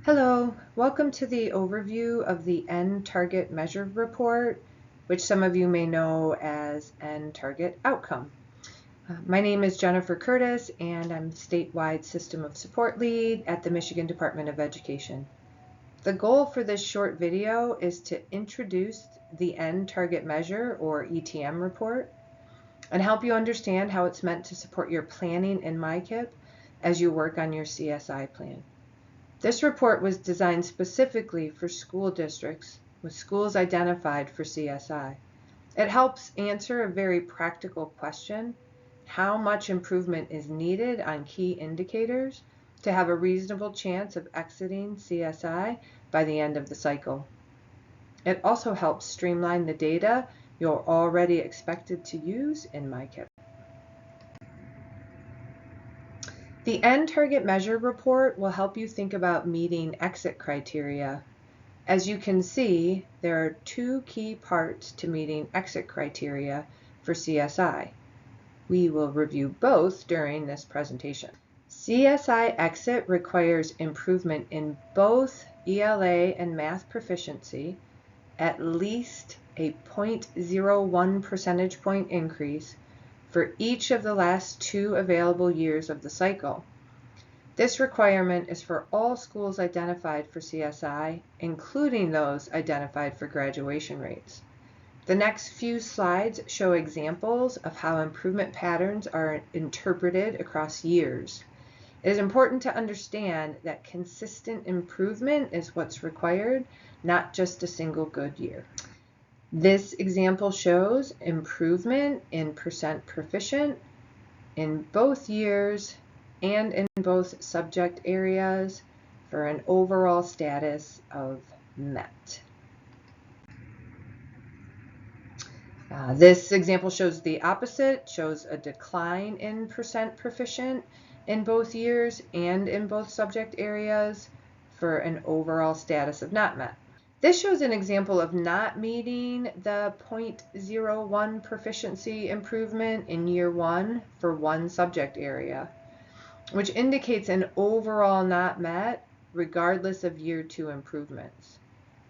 Hello, welcome to the overview of the End Target Measure Report, which some of you may know as End Target Outcome. My name is Jennifer Curtis, and I'm the statewide System of Support Lead at the Michigan Department of Education. The goal for this short video is to introduce the End Target Measure, or ETM report, and help you understand how it's meant to support your planning in MICIP as you work on your CSI plan. This report was designed specifically for school districts with schools identified for CSI. It helps answer a very practical question: how much improvement is needed on key indicators to have a reasonable chance of exiting CSI by the end of the cycle. It also helps streamline the data you're already expected to use in MICIP. The End Target Measure report will help you think about meeting exit criteria. As you can see, there are two key parts to meeting exit criteria for CSI. We will review both during this presentation. CSI exit requires improvement in both ELA and math proficiency, at least a 0.01 percentage point increase for each of the last 2 available years of the cycle. This requirement is for all schools identified for CSI, including those identified for graduation rates. The next few slides show examples of how improvement patterns are interpreted across years. It is important to understand that consistent improvement is what's required, not just a single good year. This example shows improvement in percent proficient in both years and in both subject areas for an overall status of met. This example shows the opposite, shows a decline in percent proficient in both years and in both subject areas for an overall status of not met. This shows an example of not meeting the 0.01 proficiency improvement in year 1 for one subject area, which indicates an overall not met regardless of year 2 improvements.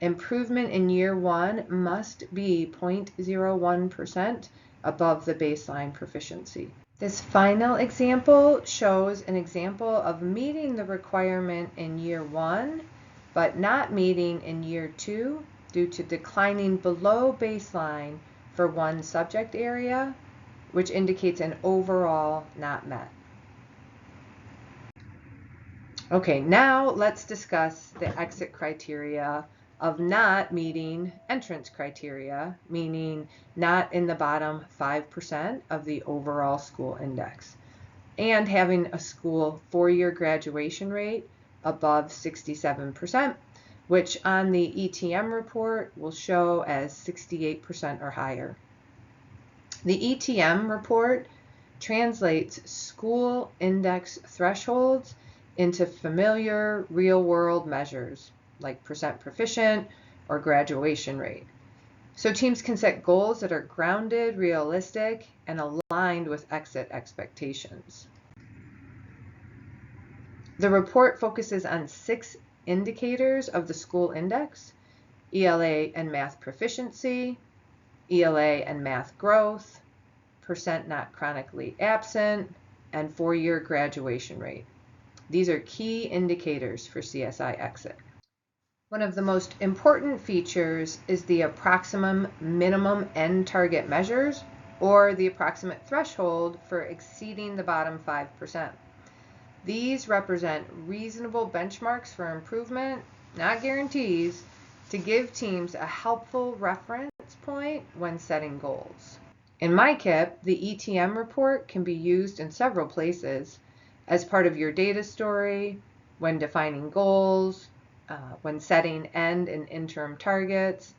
Improvement in year 1 must be 0.01% above the baseline proficiency. This final example shows an example of meeting the requirement in year 1 but not meeting in year 2 due to declining below baseline for one subject area, which indicates an overall not met. Okay, now let's discuss the exit criteria of not meeting entrance criteria, meaning not in the bottom 5% of the overall school index, and having a school 4-year graduation rate above 67%, which on the ETM report will show as 68% or higher. The ETM report translates school index thresholds into familiar real-world measures like percent proficient or graduation rate. So teams can set goals that are grounded, realistic, and aligned with exit expectations. The report focuses on 6 indicators of the school index: ELA and math proficiency, ELA and math growth, percent not chronically absent, and 4-year graduation rate. These are key indicators for CSI exit. One of the most important features is the approximate minimum end target measures, or the approximate threshold for exceeding the bottom 5%. These represent reasonable benchmarks for improvement, not guarantees, to give teams a helpful reference point when setting goals. In MICIP, the ETM report can be used in several places: as part of your data story, when defining goals, when setting end and interim targets,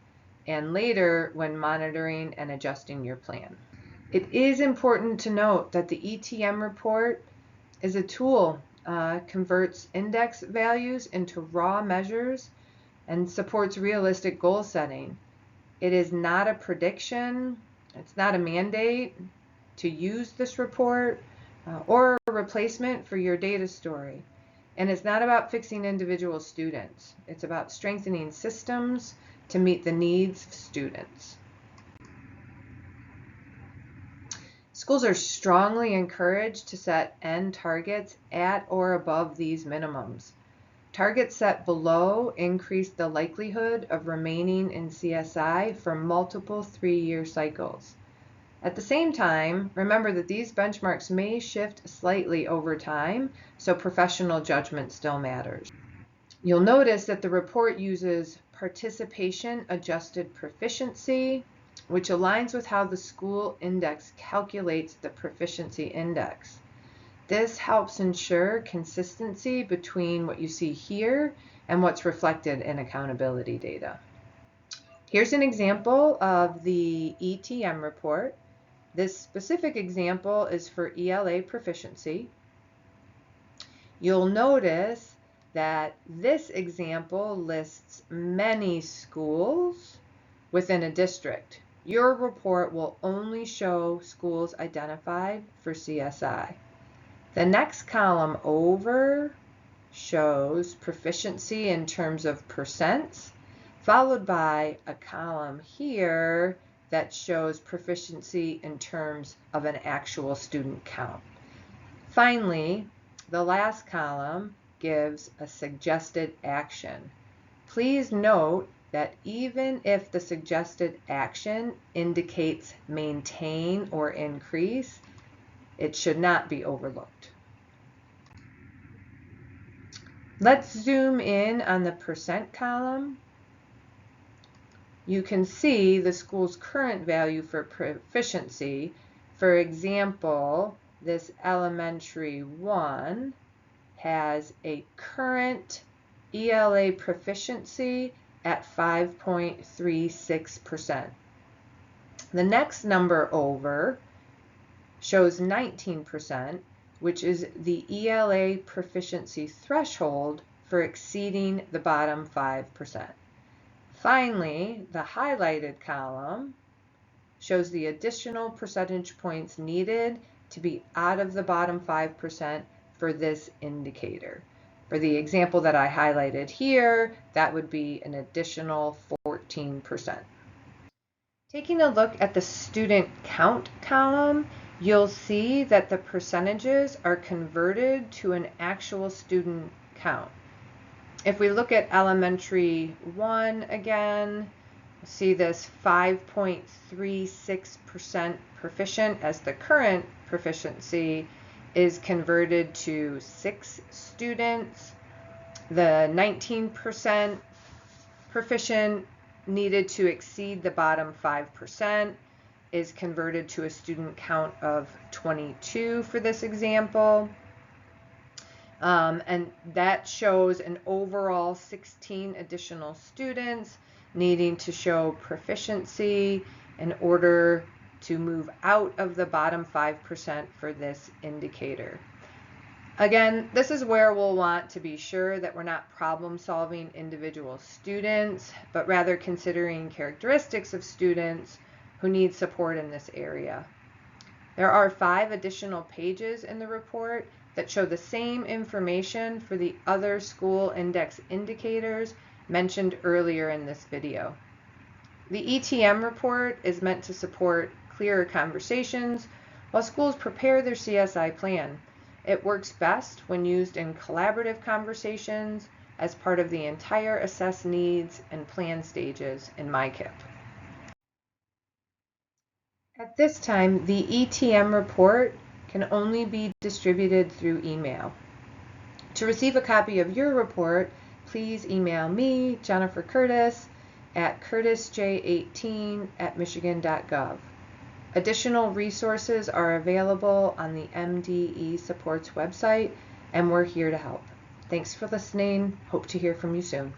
and later when monitoring and adjusting your plan. It is important to note that the ETM report is a tool, converts index values into raw measures, and supports realistic goal setting. It is not a prediction, it's not a mandate to use this report or a replacement for your data story. And it's not about fixing individual students. It's about strengthening systems to meet the needs of students. Schools are strongly encouraged to set end targets at or above these minimums. Targets set below increase the likelihood of remaining in CSI for multiple 3-year cycles. At the same time, remember that these benchmarks may shift slightly over time, so professional judgment still matters. You'll notice that the report uses participation adjusted proficiency, which aligns with how the school index calculates the proficiency index. This helps ensure consistency between what you see here and what's reflected in accountability data. Here's an example of the ETM report. This specific example is for ELA proficiency. You'll notice that this example lists many schools within a district. Your report will only show schools identified for CSI. The next column over shows proficiency in terms of percents, followed by a column here that shows proficiency in terms of an actual student count. Finally, the last column gives a suggested action. Please note that even if the suggested action indicates maintain or increase, it should not be overlooked. Let's zoom in on the percent column. You can see the school's current value for proficiency. For example, this elementary 1 has a current ELA proficiency at 5.36%. The next number over shows 19%, which is the ELA proficiency threshold for exceeding the bottom 5%. Finally, the highlighted column shows the additional percentage points needed to be out of the bottom 5% for this indicator. For the example that I highlighted here, that would be an additional 14%. Taking a look at the student count column, you'll see that the percentages are converted to an actual student count. If we look at elementary 1 again, see this 5.36% proficient as the current proficiency is converted to 6 students. The 19% proficient needed to exceed the bottom 5% is converted to a student count of 22 for this example. And that shows an overall 16 additional students needing to show proficiency in order to move out of the bottom 5% for this indicator. Again, this is where we'll want to be sure that we're not problem solving individual students, but rather considering characteristics of students who need support in this area. There are 5 additional pages in the report that show the same information for the other school index indicators mentioned earlier in this video. The ETM report is meant to support clearer conversations while schools prepare their CSI plan. It works best when used in collaborative conversations as part of the entire assess needs and plan stages in MICIP. At this time, the ETM report can only be distributed through email. To receive a copy of your report, please email me, Jennifer Curtis, at curtisj18@michigan.gov. Additional resources are available on the MDE Supports website, and we're here to help. Thanks for listening. Hope to hear from you soon.